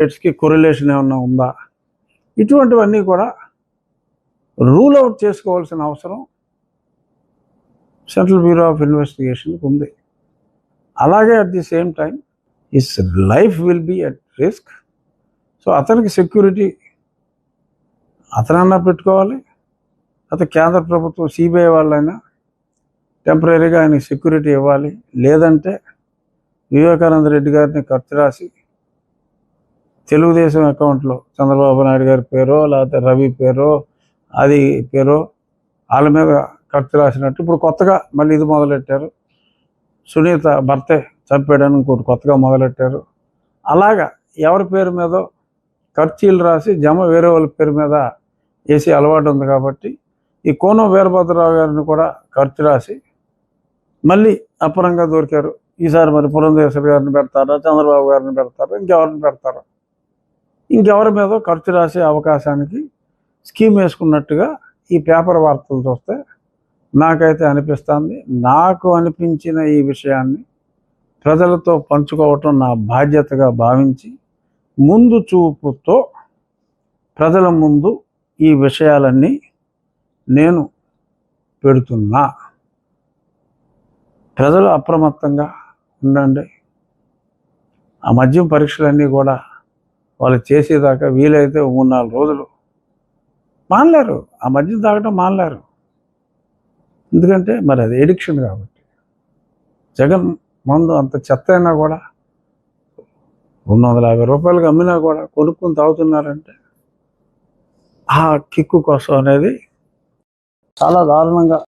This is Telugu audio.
రేట్స్కి కొరిలేషన్ ఏమన్నా ఉందా, ఇటువంటివన్నీ కూడా రూల్ అవుట్ చేసుకోవాల్సిన అవసరం సెంట్రల్ బ్యూరో ఆఫ్ ఇన్వెస్టిగేషన్కి ఉంది. అలాగే at the same time his life will be at risk. So అతనికి సెక్యూరిటీ అతనన్నా పెట్టుకోవాలి, అతను కేంద్ర ప్రభుత్వం సిబిఐ వాళ్ళైనా టెంపరీగా ఆయనకి సెక్యూరిటీ ఇవ్వాలి. లేదంటే వివేకానంద రెడ్డి గారిని ఖర్చు రాసి తెలుగుదేశం అకౌంట్లో చంద్రబాబు నాయుడు గారి పేరో లేకపోతే రవి పేరో అది పేరో వాళ్ళ మీద ఖర్చు రాసినట్టు ఇప్పుడు కొత్తగా మళ్ళీ ఇది మొదలెట్టారు. సునీత భర్తే చంపాడని ఇంకోటి కొత్తగా మొదలెట్టారు. అలాగా ఎవరి పేరు మీదో ఖర్చీలు రాసి జమ వేరే వాళ్ళ పేరు మీద వేసి అలవాటు ఉంది. కాబట్టి ఈ కోనం వీరభద్రరావు గారిని కూడా ఖర్చు రాసి మళ్ళీ అప్పరంగా దొరికారు. ఈసారి మరి పురంధేశ్వరి గారిని పెడతారా, చంద్రబాబు గారిని పెడతారా, ఇంకెవరిని పెడతారా, ఇంకెవరి మీద ఖర్చు రాసే అవకాశానికి స్కీమ్ వేసుకున్నట్టుగా ఈ పేపర్ వార్తలు చూస్తే నాకైతే అనిపిస్తుంది. నాకు అనిపించిన ఈ విషయాన్ని ప్రజలతో పంచుకోవటం నా బాధ్యతగా భావించి ముందు చూపుతో ప్రజల ముందు ఈ విషయాలన్నీ నేను పెడుతున్నా. ప్రజలు అప్రమత్తంగా ఉండండి. ఆ మద్యం పరీక్షలన్నీ కూడా వాళ్ళు చేసేదాకా వీలైతే 3-4 రోజులు మానలేరు, ఆ మద్యం తాగటం మానలేరు. ఎందుకంటే మరి అది ఎడిక్షన్ కాబట్టి. జగన్ మందు అంత చెత్త అయినా కూడా 250 రూపాయలకు అమ్మినా కూడా కొనుక్కుని తాగుతున్నారంటే ఆ కిక్కు కోసం అనేది చాలా దారుణంగా